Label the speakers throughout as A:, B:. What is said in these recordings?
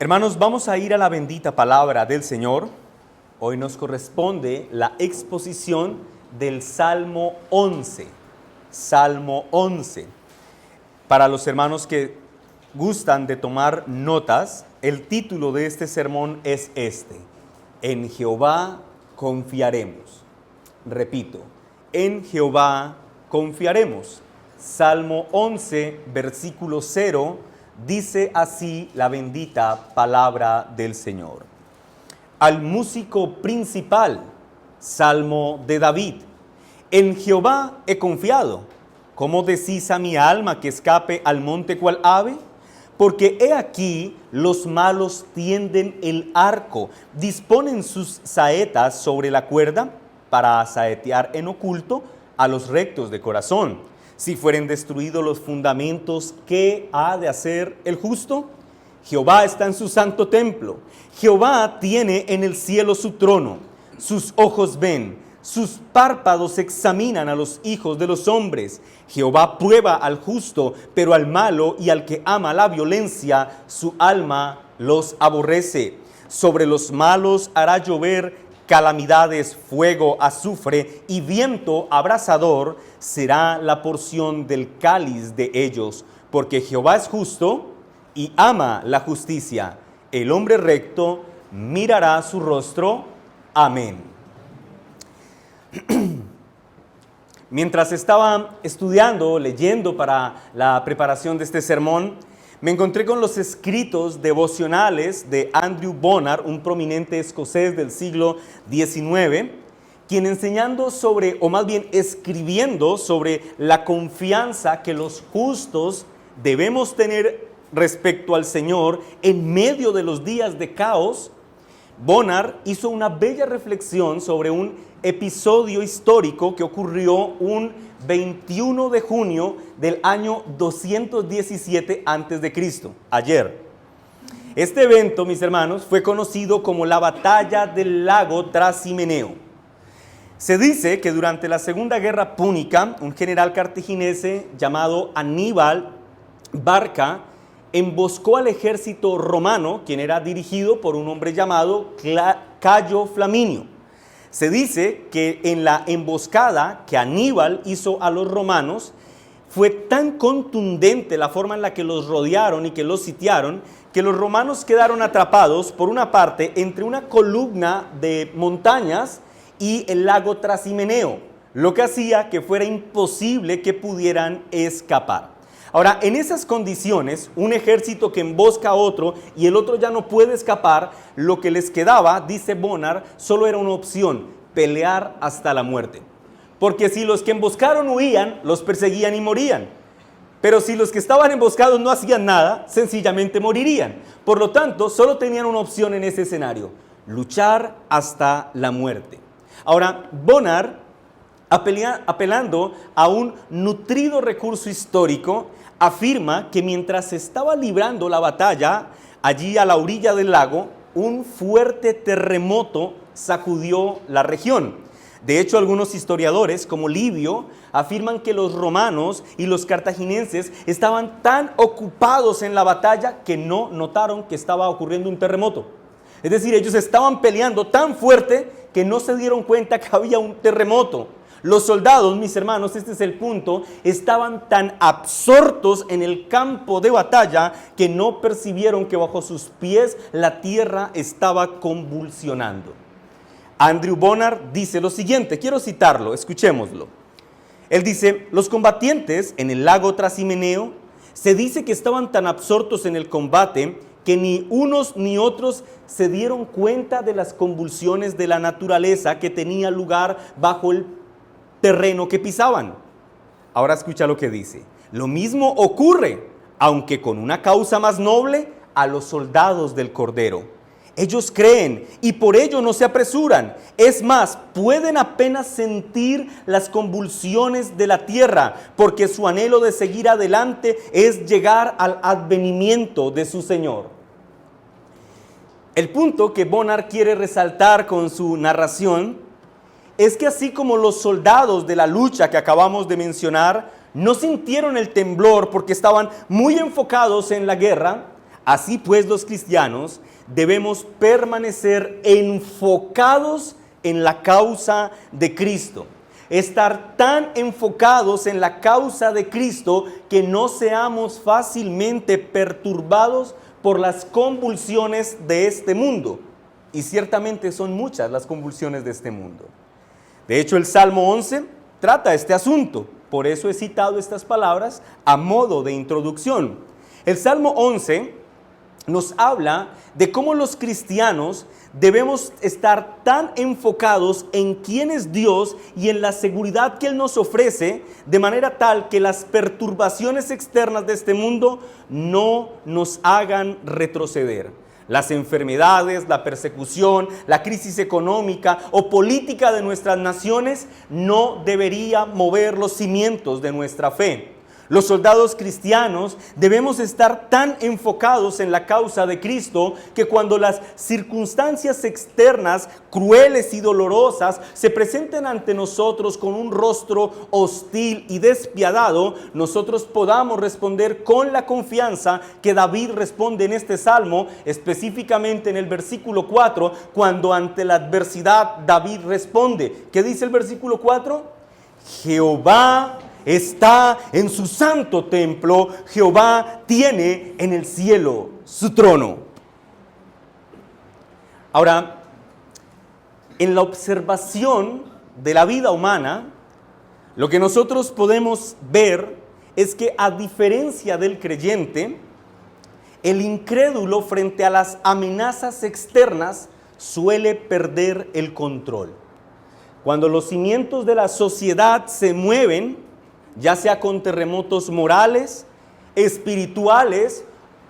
A: Hermanos, vamos a ir a la bendita palabra del Señor. Hoy nos corresponde la exposición del Salmo 11. Salmo 11. Para los hermanos que gustan de tomar notas, el título de este sermón es este: En Jehová confiaremos. Repito, en Jehová confiaremos. Salmo 11, versículo 0, dice así la bendita palabra del Señor. Al músico principal, Salmo de David. En Jehová he confiado. ¿Cómo decís a mi alma que escape al monte cual ave? Porque he aquí los malos tienden el arco, disponen sus saetas sobre la cuerda para saetear en oculto a los rectos de corazón. Si fueren destruidos los fundamentos, ¿qué ha de hacer el justo? Jehová está en su santo templo. Jehová tiene en el cielo su trono. Sus ojos ven, sus párpados examinan a los hijos de los hombres. Jehová prueba al justo, pero al malo y al que ama la violencia, su alma los aborrece. Sobre los malos hará llover calamidades, fuego, azufre y viento abrasador será la porción del cáliz de ellos, porque Jehová es justo y ama la justicia. El hombre recto mirará su rostro. Amén. Mientras estaba estudiando, leyendo para la preparación de este sermón, me encontré con los escritos devocionales de Andrew Bonar, un prominente escocés del siglo XIX, quien enseñando sobre, o más bien escribiendo sobre la confianza que los justos debemos tener respecto al Señor en medio de los días de caos, Bonar hizo una bella reflexión sobre un episodio histórico que ocurrió un 21 de junio del año 217 a.C., ayer. Este evento, mis hermanos, fue conocido como la Batalla del Lago Trasimeneo. Se dice que durante la Segunda Guerra Púnica, un general cartaginense llamado Aníbal Barca emboscó al ejército romano, quien era dirigido por un hombre llamado Cayo Flaminio. Se dice que en la emboscada que Aníbal hizo a los romanos, fue tan contundente la forma en la que los rodearon y que los sitiaron, que los romanos quedaron atrapados, por una parte, entre una columna de montañas y el lago Trasimeneo, lo que hacía que fuera imposible que pudieran escapar. Ahora, en esas condiciones, un ejército que embosca a otro y el otro ya no puede escapar, lo que les quedaba, dice Bonar, solo era una opción: pelear hasta la muerte. Porque si los que emboscaron huían, los perseguían y morían. Pero si los que estaban emboscados no hacían nada, sencillamente morirían. Por lo tanto, solo tenían una opción en ese escenario: luchar hasta la muerte. Ahora, Bonar, apelando a un nutrido recurso histórico, afirma que mientras se estaba librando la batalla, allí a la orilla del lago, un fuerte terremoto sacudió la región. De hecho, algunos historiadores, como Livio, afirman que los romanos y los cartagineses estaban tan ocupados en la batalla que no notaron que estaba ocurriendo un terremoto. Es decir, ellos estaban peleando tan fuerte que no se dieron cuenta que había un terremoto. Los soldados, mis hermanos, este es el punto, estaban tan absortos en el campo de batalla que no percibieron que bajo sus pies la tierra estaba convulsionando. Andrew Bonar dice lo siguiente, quiero citarlo, escuchémoslo. Él dice: los combatientes en el lago Trasimeneo se dice que estaban tan absortos en el combate que ni unos ni otros se dieron cuenta de las convulsiones de la naturaleza que tenía lugar bajo el terreno que pisaban. Ahora escucha lo que dice: lo mismo ocurre, aunque con una causa más noble, a los soldados del Cordero. Ellos creen y por ello no se apresuran. Es más, pueden apenas sentir las convulsiones de la tierra, porque su anhelo de seguir adelante es llegar al advenimiento de su Señor. El punto que Bonar quiere resaltar con su narración es que así como los soldados de la lucha que acabamos de mencionar no sintieron el temblor porque estaban muy enfocados en la guerra, Así pues, los cristianos debemos permanecer enfocados en la causa de Cristo. Estar tan enfocados en la causa de Cristo que no seamos fácilmente perturbados por las convulsiones de este mundo. Y ciertamente son muchas las convulsiones de este mundo. De hecho, el Salmo 11 trata este asunto. Por eso he citado estas palabras a modo de introducción. El Salmo 11 nos habla de cómo los cristianos debemos estar tan enfocados en quién es Dios y en la seguridad que Él nos ofrece, de manera tal que las perturbaciones externas de este mundo no nos hagan retroceder. Las enfermedades, la persecución, la crisis económica o política de nuestras naciones no debería mover los cimientos de nuestra fe. Los soldados cristianos debemos estar tan enfocados en la causa de Cristo que cuando las circunstancias externas crueles y dolorosas se presenten ante nosotros con un rostro hostil y despiadado, nosotros podamos responder con la confianza que David responde en este salmo, específicamente en el versículo 4, cuando ante la adversidad David responde. ¿Qué dice el versículo 4? Jehová está en su santo templo, Jehová tiene en el cielo su trono. Ahora, en la observación de la vida humana, lo que nosotros podemos ver es que, a diferencia del creyente, el incrédulo frente a las amenazas externas suele perder el control. Cuando los cimientos de la sociedad se mueven, ya sea con terremotos morales, espirituales,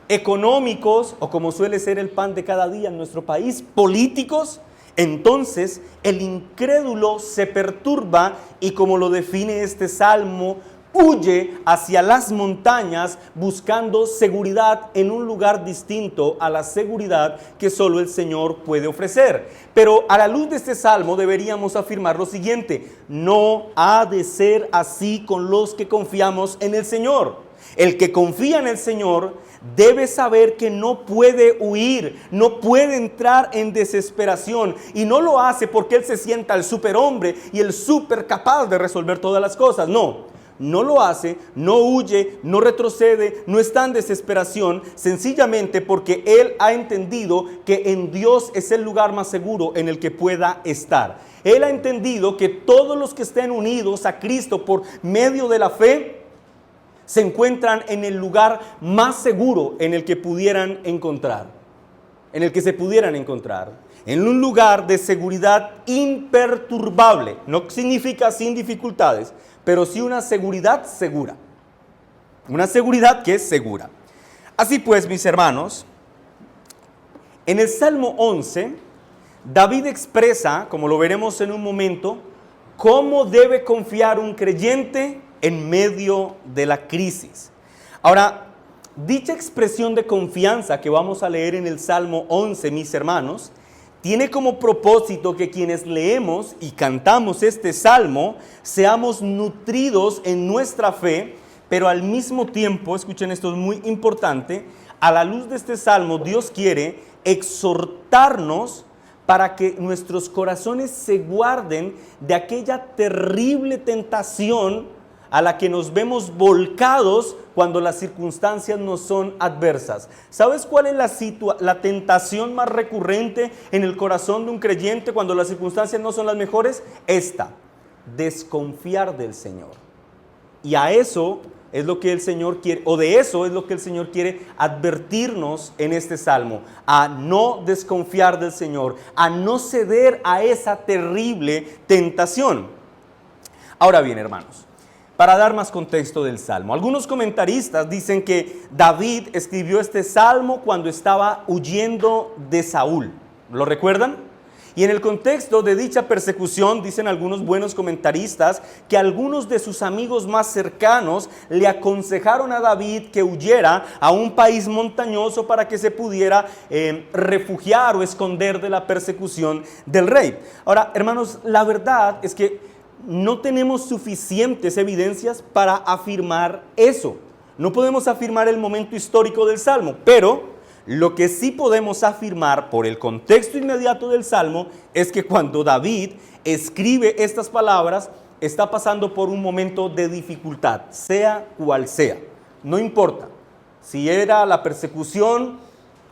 A: económicos o, como suele ser el pan de cada día en nuestro país, políticos, entonces el incrédulo se perturba y, como lo define este salmo, huye hacia las montañas buscando seguridad en un lugar distinto a la seguridad que solo el Señor puede ofrecer. Pero a la luz de este salmo deberíamos afirmar lo siguiente: no ha de ser así con los que confiamos en el Señor. El que confía en el Señor debe saber que no puede huir, no puede entrar en desesperación, y no lo hace porque él se sienta el superhombre y el super capaz de resolver todas las cosas. No lo hace, no huye, no retrocede, no está en desesperación, sencillamente porque él ha entendido que en Dios es el lugar más seguro en el que pueda estar. Él ha entendido que todos los que estén unidos a Cristo por medio de la fe se encuentran en el lugar más seguro en el que pudieran encontrar, en el que se pudieran encontrar, en un lugar de seguridad imperturbable. No significa sin dificultades, pero sí una seguridad segura. Una seguridad que es segura. Así pues, mis hermanos, en el Salmo 11, David expresa, como lo veremos en un momento, cómo debe confiar un creyente en medio de la crisis. Ahora, dicha expresión de confianza que vamos a leer en el Salmo 11, mis hermanos, tiene como propósito que quienes leemos y cantamos este salmo seamos nutridos en nuestra fe, pero al mismo tiempo, escuchen esto, es muy importante, a la luz de este salmo Dios quiere exhortarnos para que nuestros corazones se guarden de aquella terrible tentación a la que nos vemos volcados cuando las circunstancias nos son adversas. ¿Sabes cuál es la tentación más recurrente en el corazón de un creyente cuando las circunstancias no son las mejores? Esta: desconfiar del Señor. Y a eso es lo que el Señor quiere, o de eso es lo que el Señor quiere advertirnos en este salmo: a no desconfiar del Señor, a no ceder a esa terrible tentación. Ahora bien, hermanos, para dar más contexto del salmo, algunos comentaristas dicen que David escribió este salmo cuando estaba huyendo de Saúl. ¿Lo recuerdan? Y en el contexto de dicha persecución, dicen algunos buenos comentaristas que algunos de sus amigos más cercanos le aconsejaron a David que huyera a un país montañoso para que se pudiera refugiar o esconder de la persecución del rey. Ahora, hermanos, la verdad es que no tenemos suficientes evidencias para afirmar eso. No podemos afirmar el momento histórico del Salmo, pero Lo que sí podemos afirmar por el contexto inmediato del Salmo es que cuando David escribe estas palabras, está pasando por un momento de dificultad, sea cual sea. No importa si era la persecución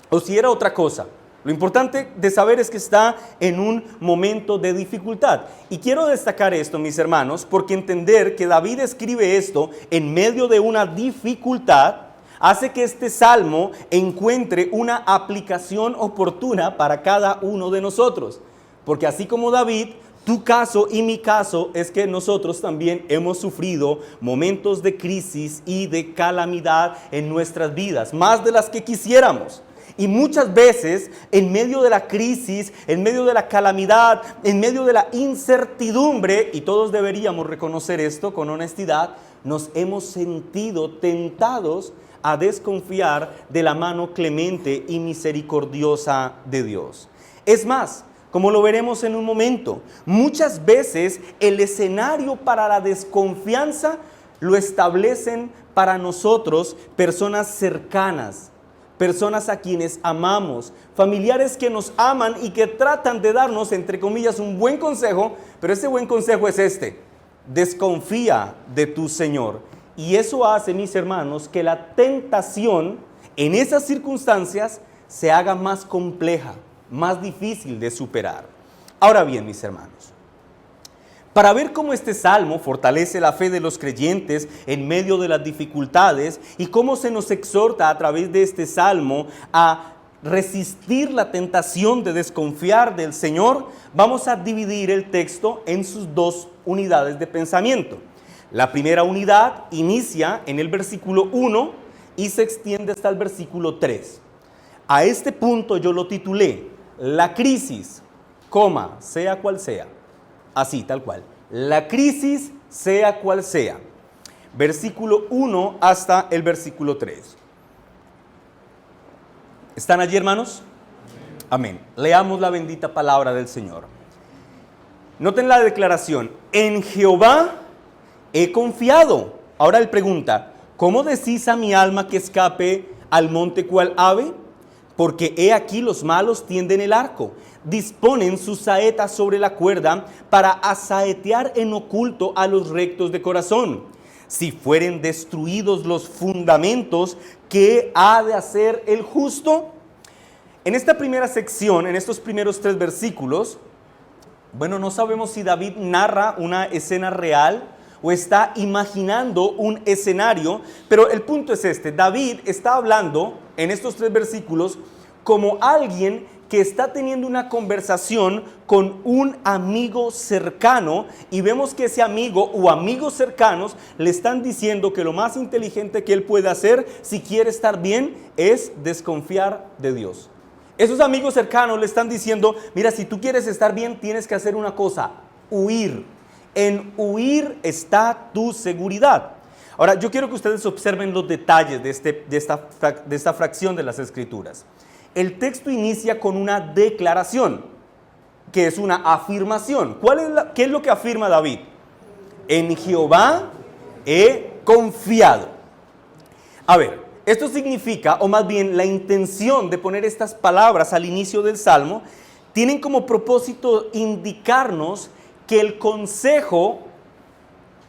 A: o si era otra cosa. Lo importante de saber es que está en un momento de dificultad. Y quiero destacar esto, mis hermanos, porque entender que David escribe esto en medio de una dificultad hace que este salmo encuentre una aplicación oportuna para cada uno de nosotros. Porque así como David, tu caso y mi caso es que nosotros también hemos sufrido momentos de crisis y de calamidad en nuestras vidas, más de las que quisiéramos. Y muchas veces, en medio de la crisis, en medio de la calamidad, en medio de la incertidumbre, y todos deberíamos reconocer esto con honestidad, nos hemos sentido tentados a desconfiar de la mano clemente y misericordiosa de Dios. Es más, como lo veremos en un momento, muchas veces el escenario para la desconfianza lo establecen para nosotros personas cercanas, personas a quienes amamos, familiares que nos aman y que tratan de darnos, entre comillas, un buen consejo, pero ese buen consejo es este: desconfía de tu Señor. Y eso hace, mis hermanos, que la tentación en esas circunstancias se haga más compleja, más difícil de superar. Ahora bien, mis hermanos, para ver cómo este salmo fortalece la fe de los creyentes en medio de las dificultades y cómo se nos exhorta a través de este salmo a resistir la tentación de desconfiar del Señor, vamos a dividir el texto en sus dos unidades de pensamiento. La primera unidad inicia en el versículo 1 y se extiende hasta el versículo 3. A este punto yo lo titulé: la crisis, sea cual sea. Así, tal cual. La crisis, sea cual sea. Versículo 1 hasta el versículo 3. ¿Están allí, hermanos? Amén. Leamos la bendita palabra del Señor. Noten la declaración: en Jehová he confiado. Ahora él pregunta: ¿cómo decís a mi alma que escape al monte cual ave? Porque he aquí los malos tienden el arco, disponen sus saetas sobre la cuerda para asaetear en oculto a los rectos de corazón. Si fueren destruidos los fundamentos, ¿qué ha de hacer el justo? En esta primera sección, en estos primeros 3 versículos, no sabemos si David narra una escena real o está imaginando un escenario, pero el punto es este: David está hablando en estos 3 versículos como alguien que está teniendo una conversación con un amigo cercano, y vemos que ese amigo o amigos cercanos le están diciendo que lo más inteligente que él puede hacer si quiere estar bien es desconfiar de Dios. Esos amigos cercanos le están diciendo: mira, si tú quieres estar bien tienes que hacer una cosa: huir. En huir está tu seguridad. Ahora, yo quiero que ustedes observen los detalles de esta fracción de las Escrituras. El texto inicia con una declaración, que es una afirmación. ¿Qué es lo que afirma David? En Jehová he confiado. A ver, esto significa, o más bien la intención de poner estas palabras al inicio del Salmo, tienen como propósito indicarnos que el consejo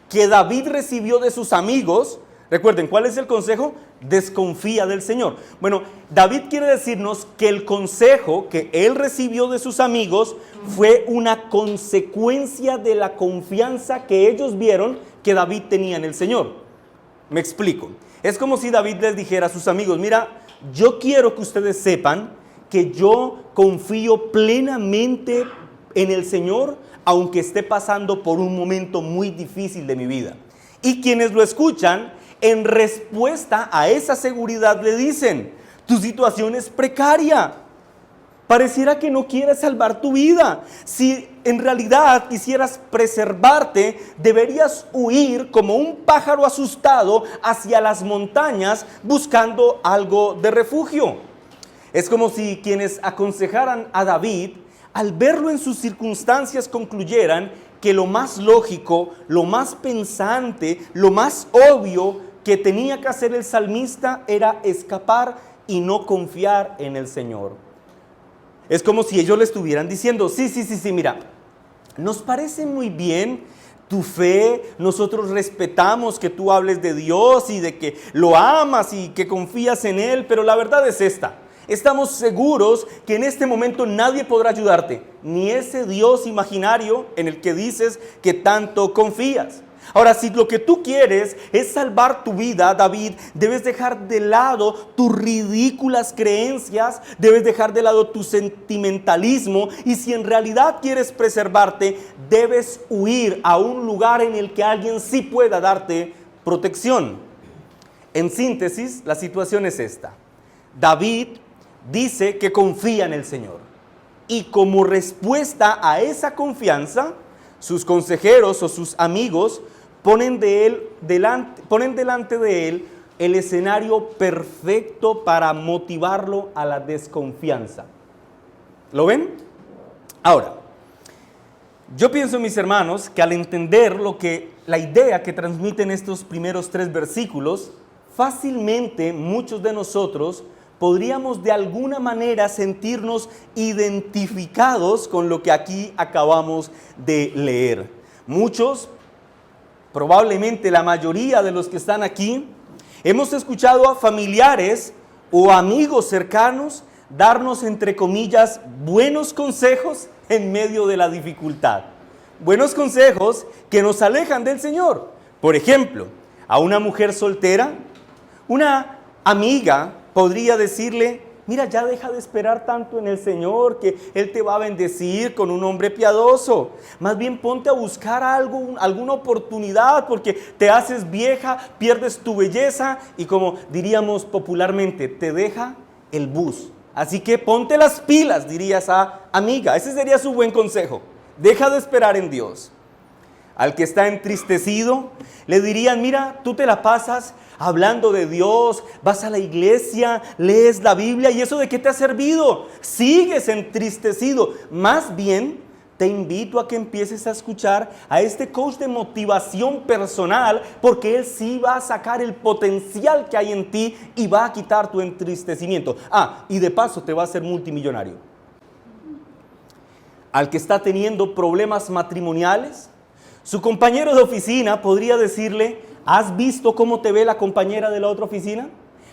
A: que David recibió de sus amigos, recuerden, ¿cuál es el consejo? Desconfía del Señor. Bueno, David quiere decirnos que el consejo que él recibió de sus amigos fue una consecuencia de la confianza que ellos vieron que David tenía en el Señor. Me explico. Es como si David les dijera a sus amigos: mira, yo quiero que ustedes sepan que yo confío plenamente en el Señor, aunque esté pasando por un momento muy difícil de mi vida. Y quienes lo escuchan, en respuesta a esa seguridad, le dicen: tu situación es precaria, pareciera que no quieres salvar tu vida. Si en realidad quisieras preservarte, deberías huir como un pájaro asustado hacia las montañas buscando algo de refugio. Es como si quienes aconsejaran a David, al verlo en sus circunstancias, concluyeran que lo más lógico, lo más pensante, lo más obvio que tenía que hacer el salmista era escapar y no confiar en el Señor. Es como si ellos le estuvieran diciendo, sí, mira, nos parece muy bien tu fe, nosotros respetamos que tú hables de Dios y de que lo amas y que confías en Él, pero la verdad es esta. Estamos seguros que en este momento nadie podrá ayudarte, ni ese Dios imaginario en el que dices que tanto confías. Ahora, si lo que tú quieres es salvar tu vida, David, debes dejar de lado tus ridículas creencias, debes dejar de lado tu sentimentalismo, y si en realidad quieres preservarte, debes huir a un lugar en el que alguien sí pueda darte protección. En síntesis, la situación es esta. David dice que confía en el Señor, y como respuesta a esa confianza, sus consejeros o sus amigos ponen delante de él el escenario perfecto para motivarlo a la desconfianza. ¿Lo ven? Ahora, yo pienso, mis hermanos, que al entender la idea que transmiten estos primeros 3 versículos, fácilmente muchos de nosotros podríamos de alguna manera sentirnos identificados con lo que aquí acabamos de leer. Muchos, probablemente la mayoría de los que están aquí, hemos escuchado a familiares o amigos cercanos darnos, entre comillas, buenos consejos en medio de la dificultad. Buenos consejos que nos alejan del Señor. Por ejemplo, a una mujer soltera, una amiga podría decirle, mira, ya deja de esperar tanto en el Señor, que Él te va a bendecir con un hombre piadoso. Más bien ponte a buscar alguna oportunidad, porque te haces vieja, pierdes tu belleza y, como diríamos popularmente, te deja el bus. Así que ponte las pilas, diría esa amiga. Ese sería su buen consejo. Deja de esperar en Dios. Al que está entristecido, le dirían, mira, tú te la pasas hablando de Dios, vas a la iglesia, lees la Biblia, ¿y eso de qué te ha servido? Sigues entristecido. Más bien, te invito a que empieces a escuchar a este coach de motivación personal, porque él sí va a sacar el potencial que hay en ti y va a quitar tu entristecimiento. Y de paso te va a hacer multimillonario. Al que está teniendo problemas matrimoniales, su compañero de oficina podría decirle, ¿has visto cómo te ve la compañera de la otra oficina?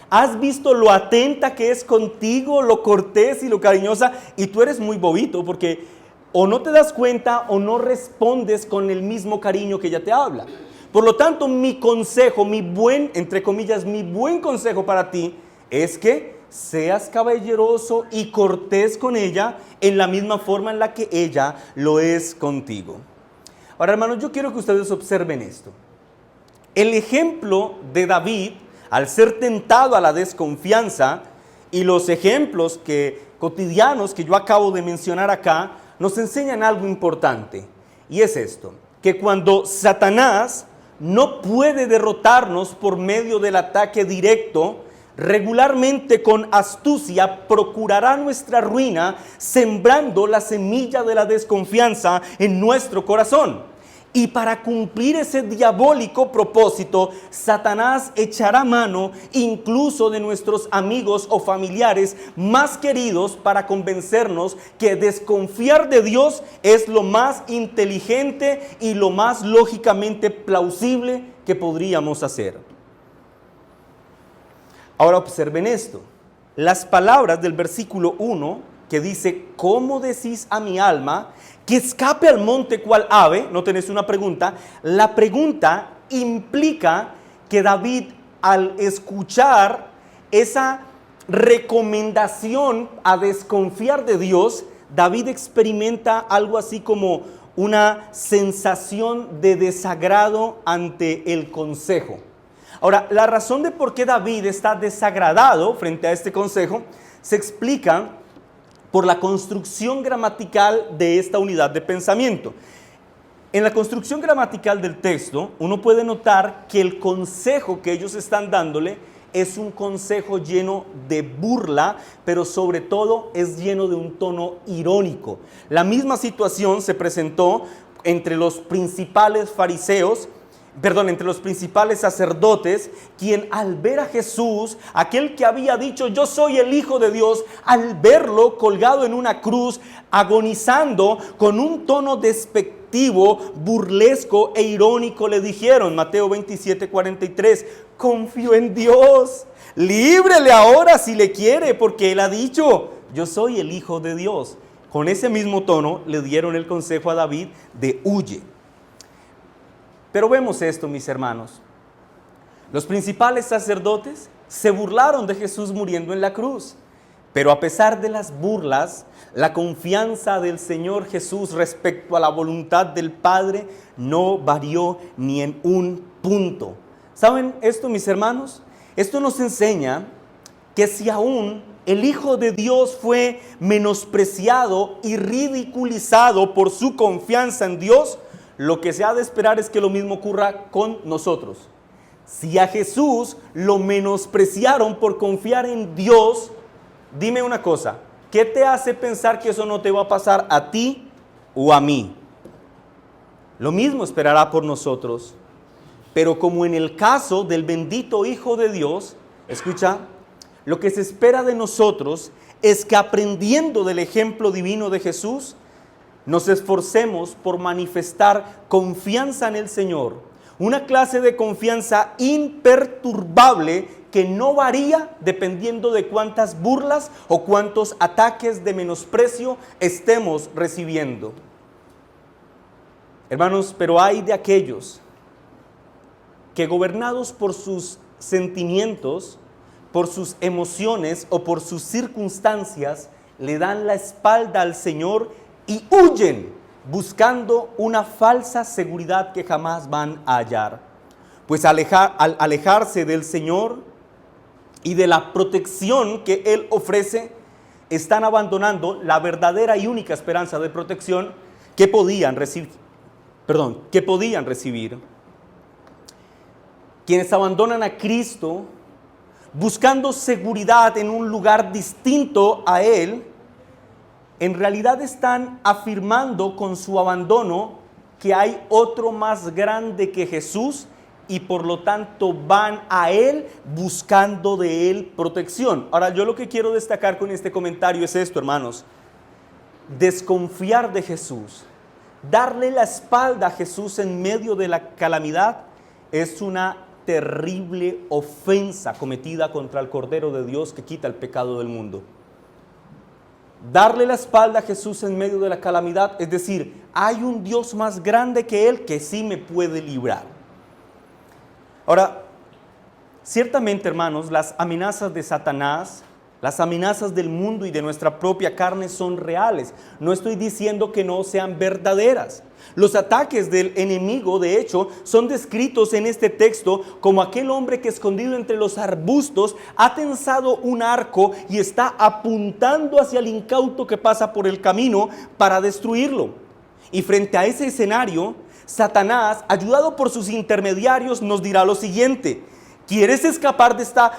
A: ¿Has visto lo atenta que es contigo, lo cortés y lo cariñosa? Y tú eres muy bobito porque o no te das cuenta o no respondes con el mismo cariño que ella te habla. Por lo tanto, mi consejo, entre comillas, mi buen consejo para ti es que seas caballeroso y cortés con ella en la misma forma en la que ella lo es contigo. Ahora, hermanos, yo quiero que ustedes observen esto. El ejemplo de David, al ser tentado a la desconfianza, y los ejemplos cotidianos que yo acabo de mencionar acá, nos enseñan algo importante. Y es esto, que cuando Satanás no puede derrotarnos por medio del ataque directo, regularmente con astucia procurará nuestra ruina, sembrando la semilla de la desconfianza en nuestro corazón. Y para cumplir ese diabólico propósito, Satanás echará mano incluso de nuestros amigos o familiares más queridos para convencernos que desconfiar de Dios es lo más inteligente y lo más lógicamente plausible que podríamos hacer. Ahora observen esto, las palabras del versículo 1 que dice, ¿cómo decís a mi alma que escape al monte cual ave? No tenés una pregunta. La pregunta implica que David, al escuchar esa recomendación a desconfiar de Dios, David experimenta algo así como una sensación de desagrado ante el consejo. Ahora, la razón de por qué David está desagradado frente a este consejo se explica por la construcción gramatical de esta unidad de pensamiento. En la construcción gramatical del texto, uno puede notar que el consejo que ellos están dándole es un consejo lleno de burla, pero sobre todo es lleno de un tono irónico. La misma situación se presentó entre los principales fariseos, entre los principales sacerdotes, quien al ver a Jesús, aquel que había dicho yo soy el Hijo de Dios, al verlo colgado en una cruz, agonizando, con un tono despectivo, burlesco e irónico le dijeron, Mateo 27:43, confío en Dios, líbrele ahora si le quiere, porque él ha dicho yo soy el Hijo de Dios. Con ese mismo tono le dieron el consejo a David de huye. Pero vemos esto, mis hermanos. Los principales sacerdotes se burlaron de Jesús muriendo en la cruz. Pero a pesar de las burlas, la confianza del Señor Jesús respecto a la voluntad del Padre no varió ni en un punto. ¿Saben esto, mis hermanos? Esto nos enseña que si aún el Hijo de Dios fue menospreciado y ridiculizado por su confianza en Dios, lo que se ha de esperar es que lo mismo ocurra con nosotros. Si a Jesús lo menospreciaron por confiar en Dios, dime una cosa, ¿qué te hace pensar que eso no te va a pasar a ti o a mí? Lo mismo esperará por nosotros. Pero como en el caso del bendito Hijo de Dios, escucha, lo que se espera de nosotros es que aprendiendo del ejemplo divino de Jesús, nos esforcemos por manifestar confianza en el Señor, una clase de confianza imperturbable que no varía dependiendo de cuántas burlas o cuántos ataques de menosprecio estemos recibiendo. Hermanos, pero hay de aquellos que gobernados por sus sentimientos, por sus emociones o por sus circunstancias, le dan la espalda al Señor y huyen buscando una falsa seguridad que jamás van a hallar. Pues al alejarse del Señor y de la protección que Él ofrece, están abandonando la verdadera y única esperanza de protección que podían recibir. Quienes abandonan a Cristo buscando seguridad en un lugar distinto a Él, en realidad están afirmando con su abandono que hay otro más grande que Jesús y por lo tanto van a Él buscando de Él protección. Ahora, yo lo que quiero destacar con este comentario es esto, hermanos. Desconfiar de Jesús, darle la espalda a Jesús en medio de la calamidad es una terrible ofensa cometida contra el Cordero de Dios que quita el pecado del mundo. Darle la espalda a Jesús en medio de la calamidad, es decir, hay un Dios más grande que Él que sí me puede librar. Ahora, ciertamente, hermanos, las amenazas de Satanás, las amenazas del mundo y de nuestra propia carne son reales. No estoy diciendo que no sean verdaderas. Los ataques del enemigo, de hecho, son descritos en este texto como aquel hombre que escondido entre los arbustos ha tensado un arco y está apuntando hacia el incauto que pasa por el camino para destruirlo. Y frente a ese escenario, Satanás, ayudado por sus intermediarios, nos dirá lo siguiente: ¿quieres escapar de esta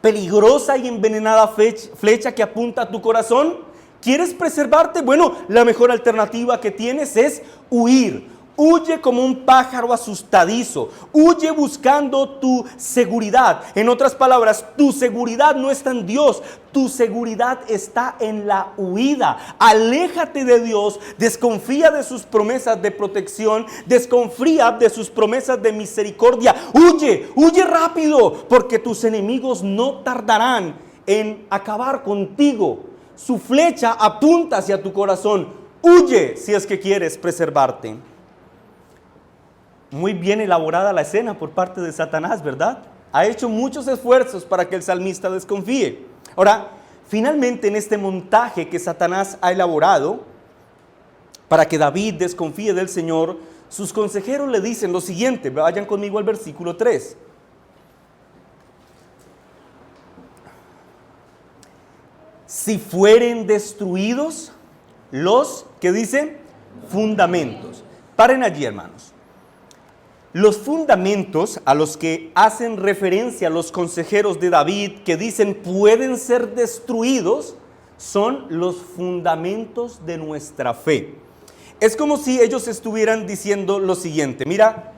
A: peligrosa y envenenada flecha que apunta a tu corazón? ¿Quieres preservarte? Bueno, la mejor alternativa que tienes es huir. Huye como un pájaro asustadizo. Huye buscando tu seguridad. En otras palabras, tu seguridad no está en Dios. Tu seguridad está en la huida. Aléjate de Dios. Desconfía de sus promesas de protección. Desconfía de sus promesas de misericordia. Huye, huye rápido, porque tus enemigos no tardarán en acabar contigo. Su flecha apunta hacia tu corazón. Huye si es que quieres preservarte. Muy bien elaborada la escena por parte de Satanás, ¿verdad? Ha hecho muchos esfuerzos para que el salmista desconfíe. Ahora, finalmente en este montaje que Satanás ha elaborado para que David desconfíe del Señor, sus consejeros le dicen lo siguiente. Vayan conmigo al versículo 3. Si fueren destruidos los, ¿qué dice? Fundamentos. Paren allí, hermanos. Los fundamentos a los que hacen referencia los consejeros de David, que dicen pueden ser destruidos, son los fundamentos de nuestra fe. Es como si ellos estuvieran diciendo lo siguiente: mira,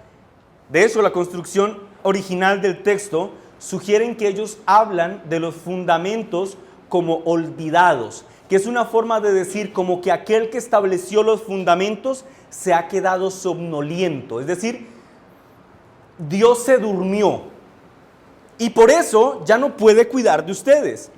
A: De hecho, la construcción original del texto sugieren que ellos hablan de los fundamentos como olvidados, que es una forma de decir como que aquel que estableció los fundamentos se ha quedado somnoliento, es decir, Dios se durmió y por eso ya no puede cuidar de ustedes.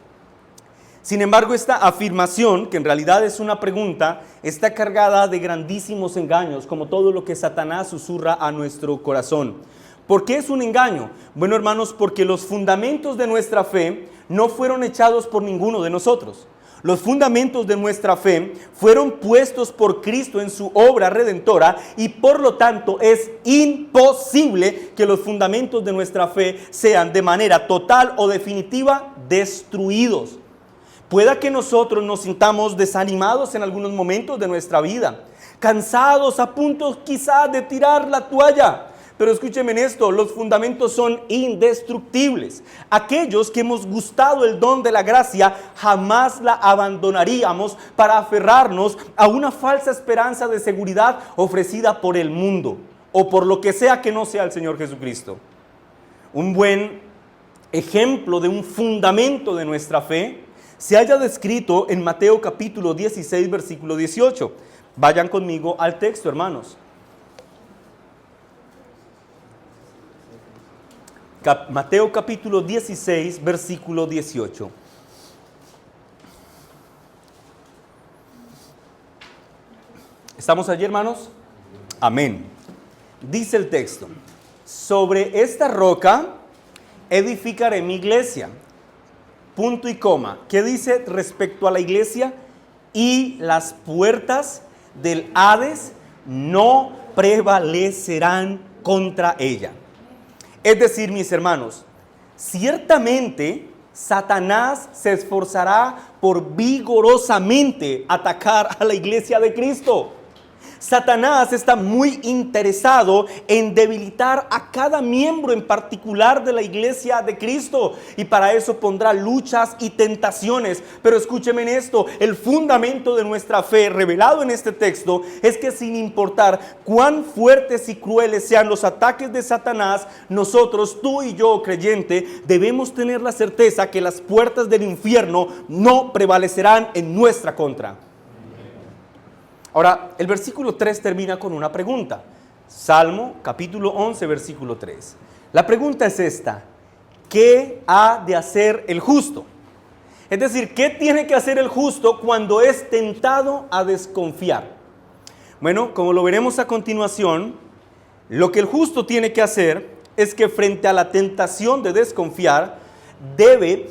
A: Sin embargo, esta afirmación, que en realidad es una pregunta, está cargada de grandísimos engaños, como todo lo que Satanás susurra a nuestro corazón. ¿Por qué es un engaño? Bueno, hermanos, porque los fundamentos de nuestra fe no fueron echados por ninguno de nosotros. Los fundamentos de nuestra fe fueron puestos por Cristo en su obra redentora y por lo tanto es imposible que los fundamentos de nuestra fe sean de manera total o definitiva destruidos. Pueda que nosotros nos sintamos desanimados en algunos momentos de nuestra vida, cansados, a punto quizás de tirar la toalla. Pero escúchenme en esto, los fundamentos son indestructibles. Aquellos que hemos gustado el don de la gracia, jamás la abandonaríamos para aferrarnos a una falsa esperanza de seguridad ofrecida por el mundo o por lo que sea que no sea el Señor Jesucristo. Un buen ejemplo de un fundamento de nuestra fe se halla descrito en Mateo capítulo 16, versículo 18. Vayan conmigo al texto, hermanos. Mateo capítulo 16, versículo 18. ¿Estamos allí, hermanos? Amén. Dice el texto: sobre esta roca edificaré mi iglesia. Punto y coma. ¿Qué dice respecto a la iglesia? Y las puertas del Hades no prevalecerán contra ella. Es decir, mis hermanos, ciertamente Satanás se esforzará por vigorosamente atacar a la iglesia de Cristo. Satanás está muy interesado en debilitar a cada miembro en particular de la iglesia de Cristo y para eso pondrá luchas y tentaciones. Pero escúcheme en esto, el fundamento de nuestra fe revelado en este texto es que sin importar cuán fuertes y crueles sean los ataques de Satanás, nosotros, tú y yo, creyente, debemos tener la certeza que las puertas del infierno no prevalecerán en nuestra contra. Ahora, el versículo 3 termina con una pregunta. Salmo, capítulo 11, versículo 3. La pregunta es esta: ¿qué ha de hacer el justo? Es decir, ¿qué tiene que hacer el justo cuando es tentado a desconfiar? Bueno, como lo veremos a continuación, lo que el justo tiene que hacer es que frente a la tentación de desconfiar, debe,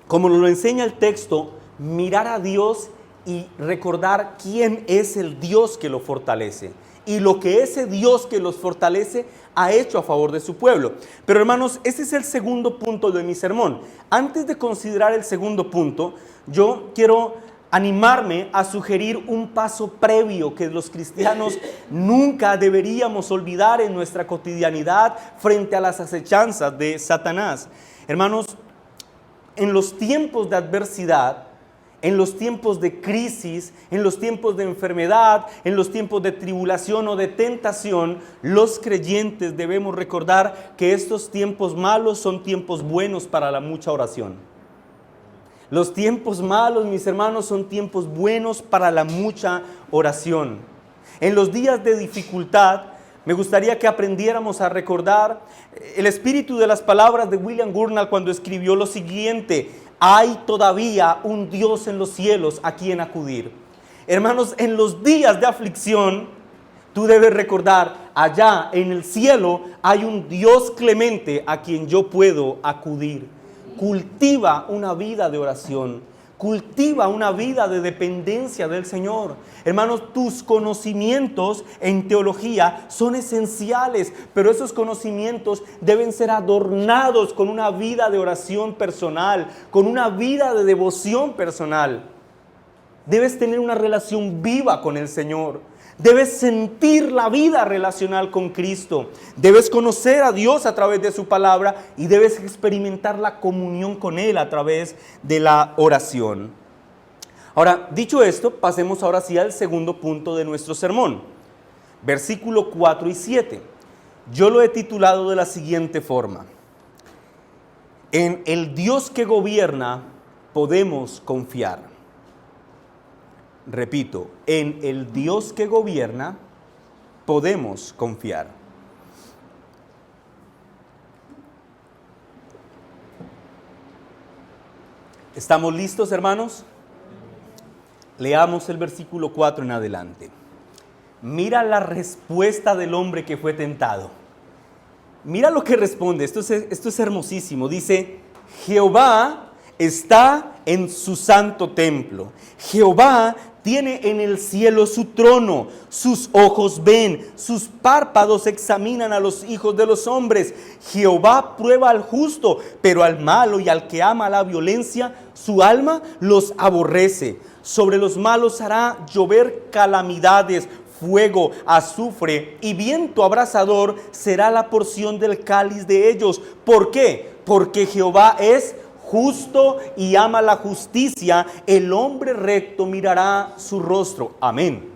A: como lo enseña el texto, mirar a Dios y recordar quién es el Dios que lo fortalece y lo que ese Dios que los fortalece ha hecho a favor de su pueblo. Pero hermanos, ese es el segundo punto de mi sermón. Antes de considerar el segundo punto, yo quiero animarme a sugerir un paso previo que los cristianos nunca deberíamos olvidar en nuestra cotidianidad frente a las acechanzas de Satanás. Hermanos, en los tiempos de adversidad, en los tiempos de crisis, en los tiempos de enfermedad, en los tiempos de tribulación o de tentación, los creyentes debemos recordar que estos tiempos malos son tiempos buenos para la mucha oración. Los tiempos malos, mis hermanos, son tiempos buenos para la mucha oración. En los días de dificultad, me gustaría que aprendiéramos a recordar el espíritu de las palabras de William Gurnall cuando escribió lo siguiente: hay todavía un Dios en los cielos a quien acudir. Hermanos, en los días de aflicción, tú debes recordar, allá en el cielo hay un Dios clemente a quien yo puedo acudir. Cultiva una vida de oración. Cultiva una vida de dependencia del Señor. Hermanos, tus conocimientos en teología son esenciales, pero esos conocimientos deben ser adornados con una vida de oración personal, con una vida de devoción personal. Debes tener una relación viva con el Señor. Debes sentir la vida relacional con Cristo. Debes conocer a Dios a través de su palabra y debes experimentar la comunión con Él a través de la oración. Ahora, dicho esto, pasemos ahora sí al segundo punto de nuestro sermón. Versículo 4 y 7. Yo lo he titulado de la siguiente forma: en el Dios que gobierna podemos confiar. Repito, en el Dios que gobierna podemos confiar. ¿Estamos listos, hermanos? Leamos el versículo 4 en adelante. Mira la respuesta del hombre que fue tentado. Mira lo que responde. Esto es hermosísimo. Dice: Jehová está en su santo templo. Jehová tiene en el cielo su trono. Sus ojos ven, sus párpados examinan a los hijos de los hombres. Jehová prueba al justo, pero al malo y al que ama la violencia, su alma los aborrece. Sobre los malos hará llover calamidades, fuego, azufre y viento abrasador será la porción del cáliz de ellos. ¿Por qué? Porque Jehová es justo y ama la justicia. El hombre recto mirará su rostro. Amén.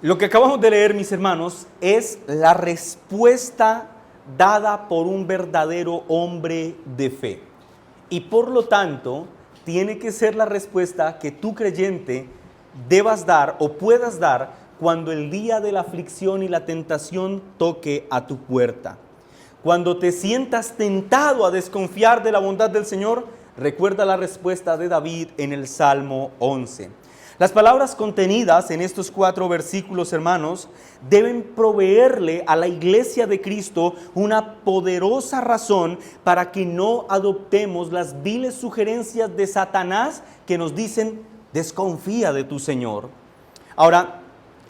A: Lo que acabamos de leer, mis hermanos, es la respuesta dada por un verdadero hombre de fe. Y por lo tanto, tiene que ser la respuesta que tú, creyente, debas dar o puedas dar cuando el día de la aflicción y la tentación toque a tu puerta. Cuando te sientas tentado a desconfiar de la bondad del Señor, recuerda la respuesta de David en el Salmo 11. Las palabras contenidas en estos 4 versículos, hermanos, deben proveerle a la iglesia de Cristo una poderosa razón para que no adoptemos las viles sugerencias de Satanás que nos dicen: desconfía de tu Señor. Ahora,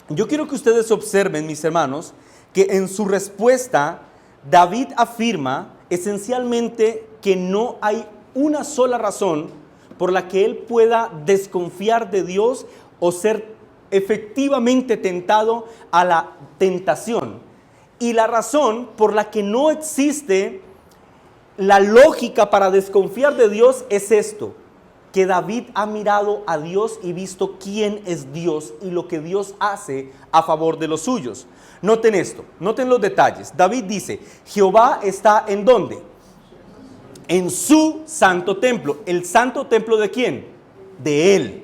A: yo quiero que ustedes observen, mis hermanos, que en su respuesta David afirma esencialmente que no hay una sola razón por la que él pueda desconfiar de Dios o ser efectivamente tentado a la tentación. Y la razón por la que no existe la lógica para desconfiar de Dios es esto: que David ha mirado a Dios y visto quién es Dios y lo que Dios hace a favor de los suyos. Noten esto, noten los detalles. David dice: Jehová está ¿en dónde? En su santo templo. ¿El santo templo de quién? De él.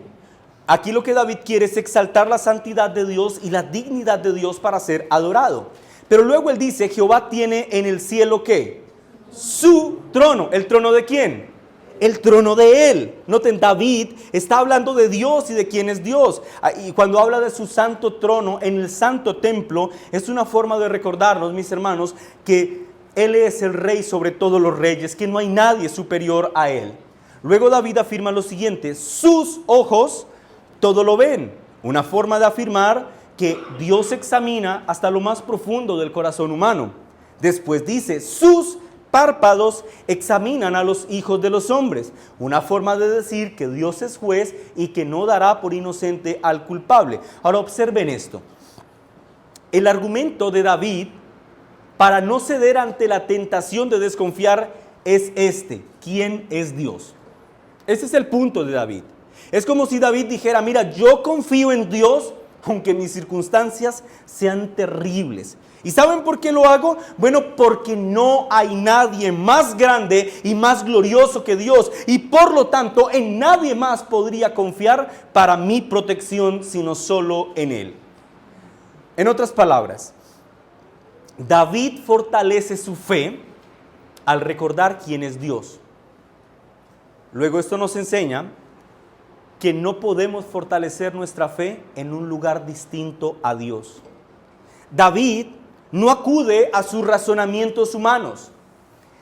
A: Aquí lo que David quiere es exaltar la santidad de Dios y la dignidad de Dios para ser adorado. Pero luego él dice: Jehová tiene en el cielo ¿qué? Su trono. ¿El trono de quién? El trono de él. Noten, David está hablando de Dios y de quién es Dios. Y cuando habla de su santo trono en el santo templo, es una forma de recordarnos, mis hermanos, que él es el rey sobre todos los reyes, que no hay nadie superior a él. Luego David afirma lo siguiente: sus ojos todo lo ven. Una forma de afirmar que Dios examina hasta lo más profundo del corazón humano. Después dice: sus párpados examinan a los hijos de los hombres. Una forma de decir que Dios es juez y que no dará por inocente al culpable. Ahora observen esto. El argumento de David para no ceder ante la tentación de desconfiar es este: ¿quién es Dios? Ese es el punto de David. Es como si David dijera: mira, yo confío en Dios aunque mis circunstancias sean terribles. ¿Y saben por qué lo hago? Bueno, porque no hay nadie más grande y más glorioso que Dios. Y por lo tanto, en nadie más podría confiar para mi protección, sino solo en Él. En otras palabras, David fortalece su fe al recordar quién es Dios. Luego esto nos enseña que no podemos fortalecer nuestra fe en un lugar distinto a Dios. David no acude a sus razonamientos humanos.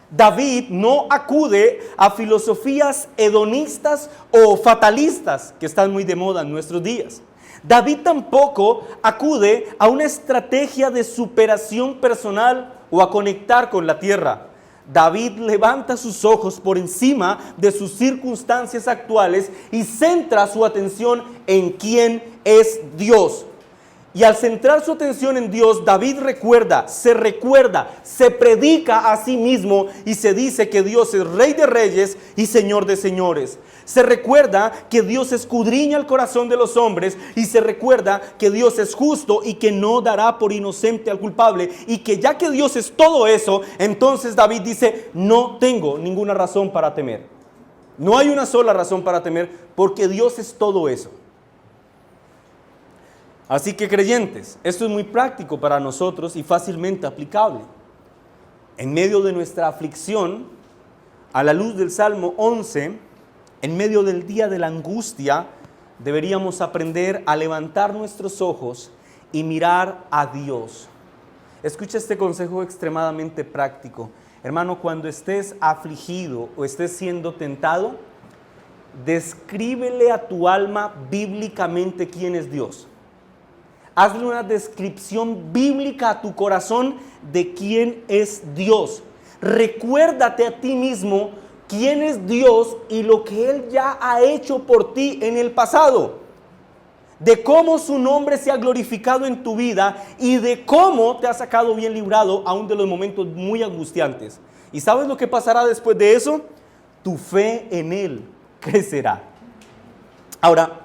A: David no acude a filosofías hedonistas o fatalistas que están muy de moda en nuestros días. David tampoco acude a una estrategia de superación personal o a conectar con la tierra. David levanta sus ojos por encima de sus circunstancias actuales y centra su atención en quién es Dios. Y al centrar su atención en Dios, David recuerda, se predica a sí mismo y se dice que Dios es Rey de Reyes y Señor de Señores. Se recuerda que Dios escudriña el corazón de los hombres y se recuerda que Dios es justo y que no dará por inocente al culpable. Y que ya que Dios es todo eso, entonces David dice, no tengo ninguna razón para temer. No hay una sola razón para temer porque Dios es todo eso. Así que creyentes, esto es muy práctico para nosotros y fácilmente aplicable. En medio de nuestra aflicción, a la luz del Salmo 11, en medio del día de la angustia, deberíamos aprender a levantar nuestros ojos y mirar a Dios. Escucha este consejo extremadamente práctico. Hermano, cuando estés afligido o estés siendo tentado, descríbele a tu alma bíblicamente quién es Dios. Hazle una descripción bíblica a tu corazón de quién es Dios. Recuérdate a ti mismo quién es Dios y lo que Él ya ha hecho por ti en el pasado. De cómo su nombre se ha glorificado en tu vida y de cómo te ha sacado bien librado aún de los momentos muy angustiantes. ¿Y sabes lo que pasará después de eso? Tu fe en Él crecerá. Ahora,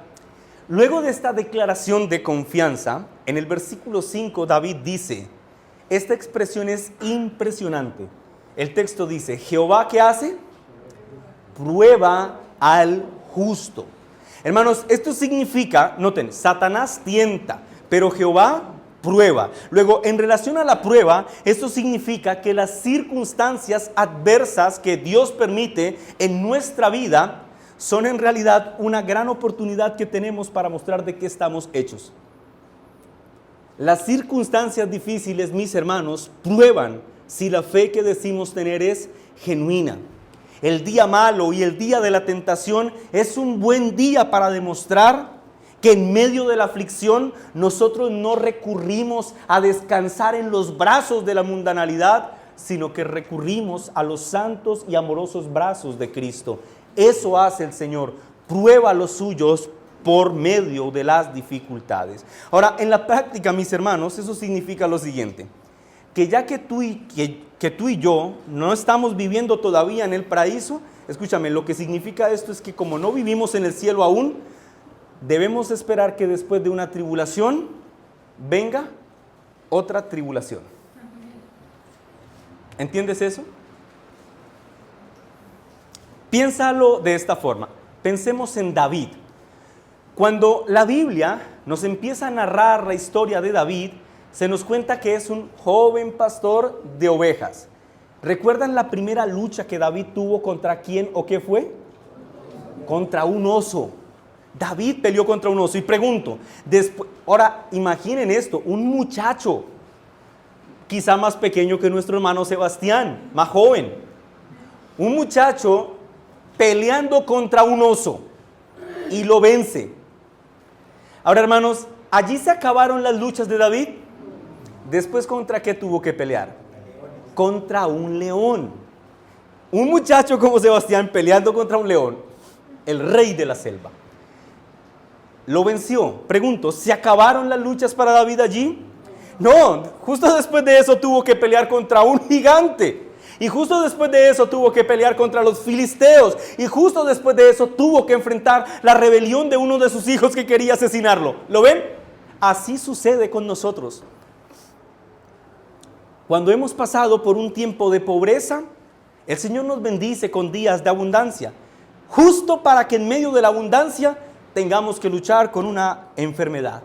A: luego de esta declaración de confianza, en el versículo 5 David dice, esta expresión es impresionante. El texto dice, Jehová, ¿qué hace? Prueba al justo. Hermanos, esto significa, noten, Satanás tienta, pero Jehová prueba. Luego, en relación a la prueba, esto significa que las circunstancias adversas que Dios permite en nuestra vida son en realidad una gran oportunidad que tenemos para mostrar de qué estamos hechos. Las circunstancias difíciles, mis hermanos, prueban si la fe que decimos tener es genuina. El día malo y el día de la tentación es un buen día para demostrar que en medio de la aflicción nosotros no recurrimos a descansar en los brazos de la mundanalidad, sino que recurrimos a los santos y amorosos brazos de Cristo. Eso hace el Señor, prueba a los suyos por medio de las dificultades. Ahora, en la práctica, mis hermanos, eso significa lo siguiente, que ya que tú y yo no estamos viviendo todavía en el paraíso, escúchame, lo que significa esto es que como no vivimos en el cielo aún, debemos esperar que después de una tribulación venga otra tribulación. ¿Entiendes eso? Piénsalo de esta forma. Pensemos en David. Cuando la Biblia nos empieza a narrar la historia de David, se nos cuenta que es un joven pastor de ovejas. ¿Recuerdan la primera lucha que David tuvo contra quién o qué fue? Contra un oso. David peleó contra un oso. Y pregunto, ahora imaginen esto, un muchacho, quizá más pequeño que nuestro hermano Sebastián, más joven. Un muchacho peleando contra un oso y lo vence. Ahora, hermanos, allí se acabaron las luchas de David. Después, ¿contra qué tuvo que pelear? Contra un león. Un muchacho como Sebastián peleando contra un león, el rey de la selva. Lo venció. Pregunto, ¿se acabaron las luchas para David allí? No, justo después de eso tuvo que pelear contra un gigante. Y justo después de eso tuvo que pelear contra los filisteos. Y justo después de eso tuvo que enfrentar la rebelión de uno de sus hijos que quería asesinarlo. ¿Lo ven? Así sucede con nosotros. Cuando hemos pasado por un tiempo de pobreza, el Señor nos bendice con días de abundancia. Justo para que en medio de la abundancia tengamos que luchar con una enfermedad.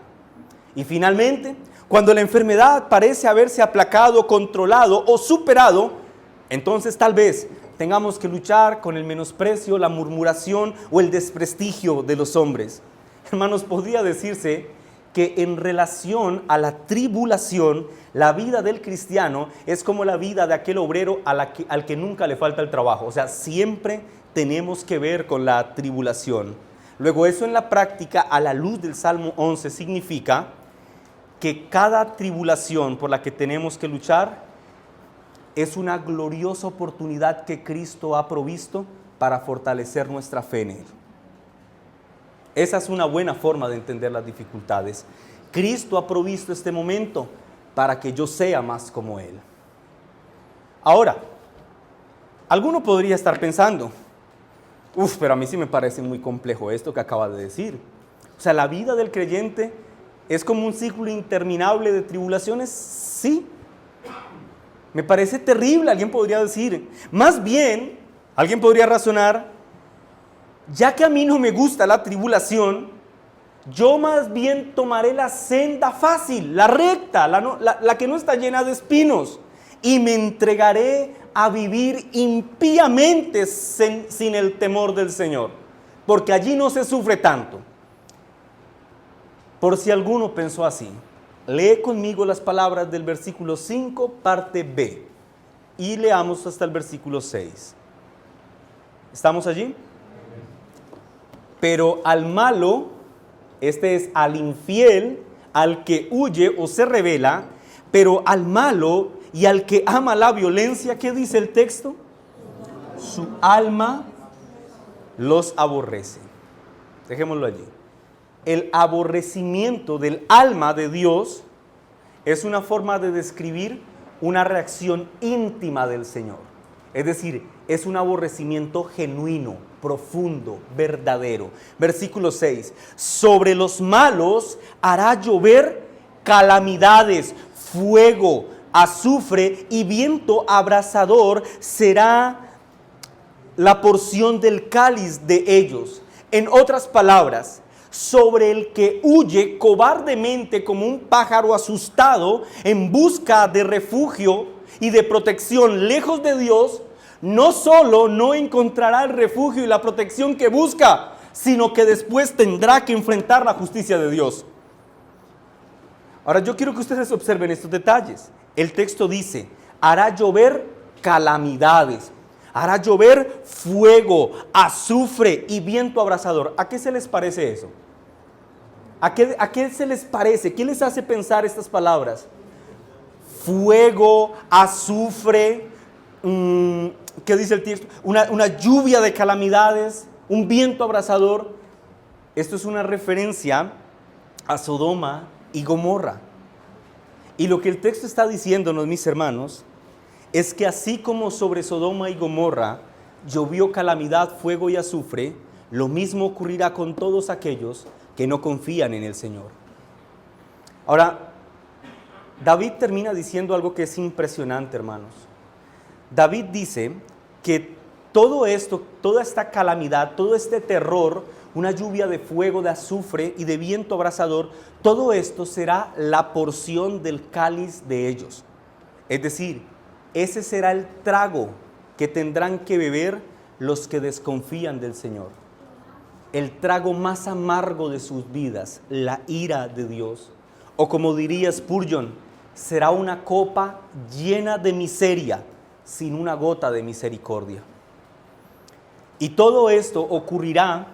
A: Y finalmente, cuando la enfermedad parece haberse aplacado, controlado o superado, entonces tal vez tengamos que luchar con el menosprecio, la murmuración o el desprestigio de los hombres. Hermanos, podría decirse que en relación a la tribulación, la vida del cristiano es como la vida de aquel obrero al que nunca le falta el trabajo. O sea, siempre tenemos que ver con la tribulación. Luego, eso en la práctica, a la luz del Salmo 11, significa que cada tribulación por la que tenemos que luchar es una gloriosa oportunidad que Cristo ha provisto para fortalecer nuestra fe en Él. Esa es una buena forma de entender las dificultades. Cristo ha provisto este momento para que yo sea más como Él. Ahora, alguno podría estar pensando, pero a mí sí me parece muy complejo esto que acaba de decir. O sea, la vida del creyente es como un ciclo interminable de tribulaciones. Sí, me parece terrible, alguien podría decir. Más bien, alguien podría razonar, ya que a mí no me gusta la tribulación, yo más bien tomaré la senda fácil, la recta, la que no está llena de espinos, y me entregaré a vivir impíamente sin el temor del Señor, porque allí no se sufre tanto. Por si alguno pensó así, lee conmigo las palabras del versículo 5, parte B, y leamos hasta el versículo 6. ¿Estamos allí? Pero al malo, este es al infiel, al que huye o se rebela, pero al malo y al que ama la violencia, ¿qué dice el texto? Su alma los aborrece. Dejémoslo allí. El aborrecimiento del alma de Dios es una forma de describir una reacción íntima del Señor. Es decir, es un aborrecimiento genuino, profundo, verdadero. Versículo 6. Sobre los malos hará llover calamidades, fuego, azufre y viento abrasador será la porción del cáliz de ellos. En otras palabras, sobre el que huye cobardemente como un pájaro asustado en busca de refugio y de protección lejos de Dios, no solo no encontrará el refugio y la protección que busca, sino que después tendrá que enfrentar la justicia de Dios. Ahora yo quiero que ustedes observen estos detalles. El texto dice, hará llover calamidades, hará llover fuego, azufre y viento abrasador. ¿A qué se les parece eso? ¿A qué se les parece? ¿Qué les hace pensar estas palabras? Fuego, azufre, ¿qué dice el texto? Una lluvia de calamidades, un viento abrasador. Esto es una referencia a Sodoma y Gomorra. Y lo que el texto está diciéndonos, mis hermanos, es que así como sobre Sodoma y Gomorra llovió calamidad, fuego y azufre, lo mismo ocurrirá con todos aquellos que no confían en el Señor. Ahora, David termina diciendo algo que es impresionante, hermanos. David dice que todo esto, toda esta calamidad, todo este terror, una lluvia de fuego, de azufre y de viento abrasador, todo esto será la porción del cáliz de ellos. Es decir, ese será el trago que tendrán que beber los que desconfían del Señor. El trago más amargo de sus vidas, la ira de Dios. O como diría Spurgeon, será una copa llena de miseria, sin una gota de misericordia. Y todo esto ocurrirá,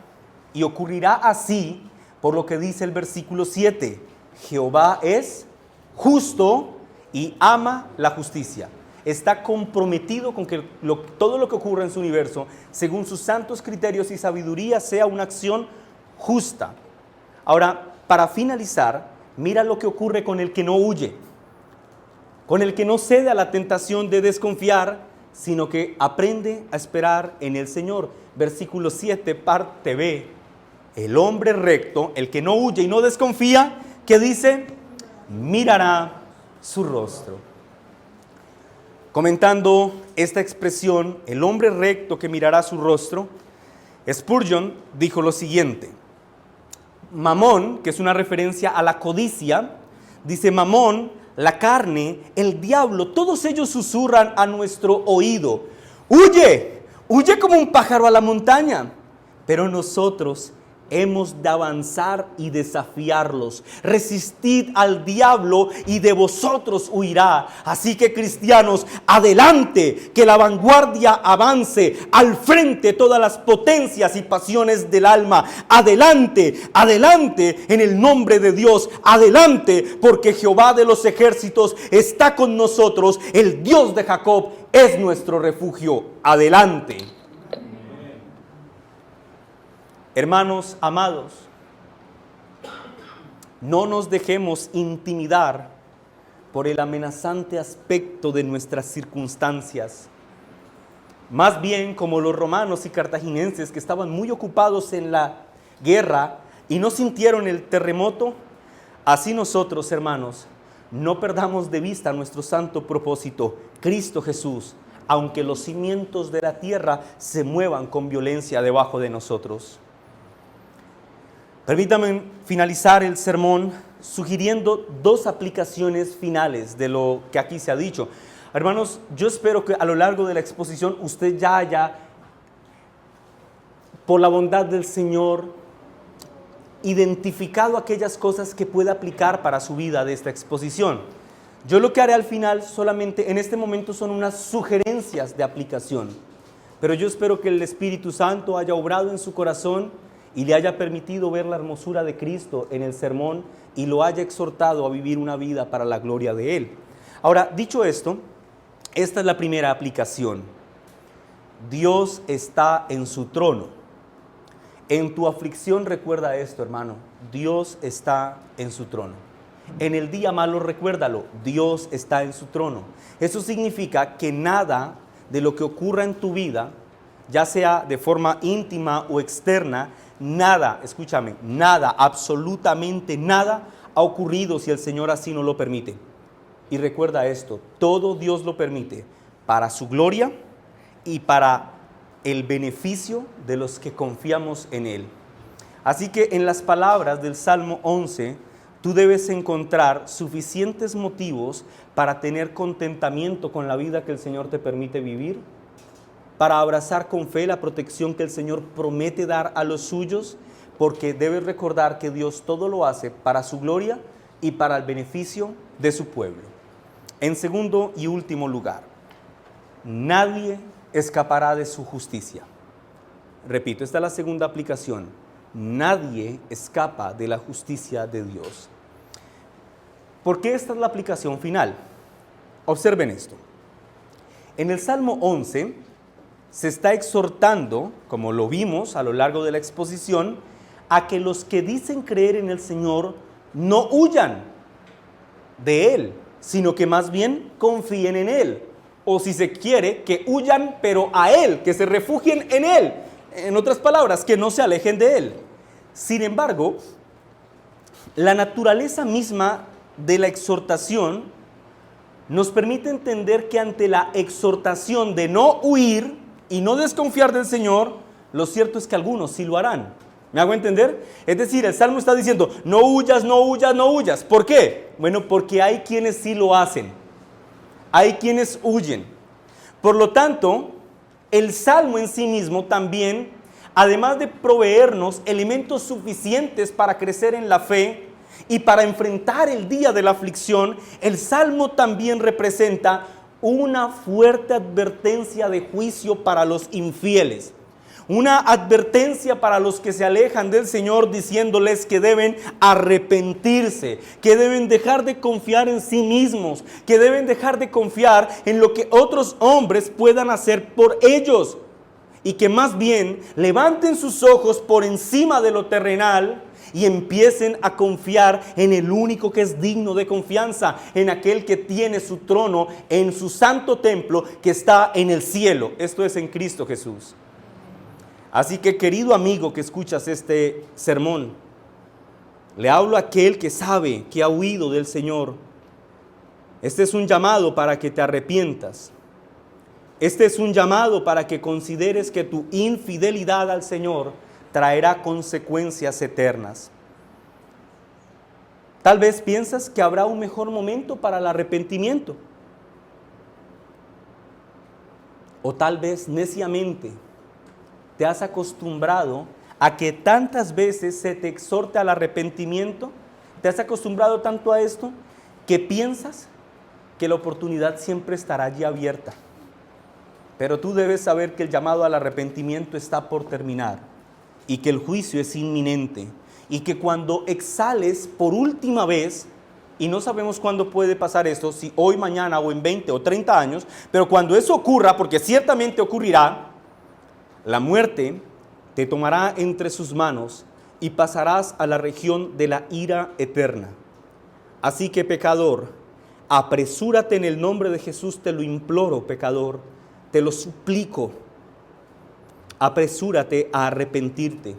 A: y ocurrirá así, por lo que dice el versículo 7. Jehová es justo y ama la justicia. Está comprometido con que todo lo que ocurra en su universo, según sus santos criterios y sabiduría, sea una acción justa. Ahora, para finalizar, mira lo que ocurre con el que no huye, con el que no cede a la tentación de desconfiar, sino que aprende a esperar en el Señor. Versículo 7, parte B. El hombre recto, el que no huye y no desconfía, ¿qué dice? Mirará su rostro. Comentando esta expresión, el hombre recto que mirará su rostro, Spurgeon dijo lo siguiente. Mamón, que es una referencia a la codicia, dice: Mamón, la carne, el diablo, todos ellos susurran a nuestro oído: huye, huye como un pájaro a la montaña. Pero nosotros hemos de avanzar y desafiarlos. Resistid al diablo y de vosotros huirá. Así que, cristianos, adelante, que la vanguardia avance, al frente todas las potencias y pasiones del alma. Adelante, adelante en el nombre de Dios. Adelante, porque Jehová de los ejércitos está con nosotros. El Dios de Jacob es nuestro refugio. Adelante. Hermanos amados, No nos dejemos intimidar por el amenazante aspecto de nuestras circunstancias. Más bien, como los romanos y cartagineses que estaban muy ocupados en la guerra y no sintieron el terremoto, así nosotros, hermanos, no perdamos de vista nuestro santo propósito, Cristo Jesús, aunque los cimientos de la tierra se muevan con violencia debajo de nosotros. Permítanme finalizar el sermón sugiriendo dos aplicaciones finales de lo que aquí se ha dicho. Hermanos, yo espero que a lo largo de la exposición usted ya haya, por la bondad del Señor, identificado aquellas cosas que puede aplicar para su vida de esta exposición. Yo lo que haré al final solamente en este momento son unas sugerencias de aplicación, pero yo espero que el Espíritu Santo haya obrado en su corazón y le haya permitido ver la hermosura de Cristo en el sermón y lo haya exhortado a vivir una vida para la gloria de Él. Ahora, dicho esto, esta es la primera aplicación. Dios está en su trono. En tu aflicción recuerda esto, hermano. Dios está en su trono. En el día malo recuérdalo. Dios está en su trono. Eso significa que nada de lo que ocurra en tu vida, ya sea de forma íntima o externa, nada, escúchame, nada, absolutamente nada ha ocurrido si el Señor así no lo permite. Y recuerda esto, todo Dios lo permite para su gloria y para el beneficio de los que confiamos en Él. Así que en las palabras del Salmo 11, tú debes encontrar suficientes motivos para tener contentamiento con la vida que el Señor te permite vivir, para abrazar con fe la protección que el Señor promete dar a los suyos, porque debes recordar que Dios todo lo hace para su gloria y para el beneficio de su pueblo. En segundo y último lugar, nadie escapará de su justicia. Repito, esta es la segunda aplicación. Nadie escapa de la justicia de Dios. ¿Por qué esta es la aplicación final? Observen esto. En el Salmo 11 se está exhortando, como lo vimos a lo largo de la exposición, a que los que dicen creer en el Señor no huyan de Él, sino que más bien confíen en Él. O si se quiere, que huyan pero a Él, que se refugien en Él. En otras palabras, que no se alejen de Él. Sin embargo, la naturaleza misma de la exhortación nos permite entender que ante la exhortación de no huir y no desconfiar del Señor, lo cierto es que algunos sí lo harán. ¿Me hago entender? Es decir, el Salmo está diciendo, no huyas, no huyas, no huyas. ¿Por qué? Bueno, porque hay quienes sí lo hacen. Hay quienes huyen. Por lo tanto, el Salmo en sí mismo también, además de proveernos elementos suficientes para crecer en la fe y para enfrentar el día de la aflicción, el Salmo también representa una fuerte advertencia de juicio para los infieles. Una advertencia para los que se alejan del Señor, diciéndoles que deben arrepentirse, que deben dejar de confiar en sí mismos, que deben dejar de confiar en lo que otros hombres puedan hacer por ellos, y que más bien levanten sus ojos por encima de lo terrenal y empiecen a confiar en el único que es digno de confianza, en aquel que tiene su trono en su santo templo que está en el cielo. Esto es en Cristo Jesús. Así que, querido amigo que escuchas este sermón, le hablo a aquel que sabe, que ha huido del Señor. Este es un llamado para que te arrepientas. Este es un llamado para que consideres que tu infidelidad al Señor traerá consecuencias eternas. Tal vez piensas que habrá un mejor momento para el arrepentimiento. O tal vez neciamente te has acostumbrado a que tantas veces se te exhorte al arrepentimiento. Te has acostumbrado tanto a esto que piensas que la oportunidad siempre estará allí abierta. Pero tú debes saber que el llamado al arrepentimiento está por terminar y que el juicio es inminente y que cuando exhales por última vez, y no sabemos cuándo puede pasar esto, si hoy, mañana o en 20 o 30 años, pero cuando eso ocurra, porque ciertamente ocurrirá, la muerte te tomará entre sus manos y pasarás a la región de la ira eterna. Así que, pecador, apresúrate en el nombre de Jesús, te lo imploro, pecador, te lo suplico. Apresúrate a arrepentirte.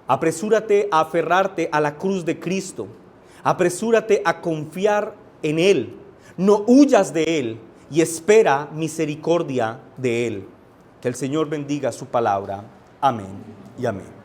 A: Apresúrate a aferrarte a la cruz de Cristo. Apresúrate a confiar en Él. No huyas de Él y espera misericordia de Él. Que el Señor bendiga su palabra. Amén y amén.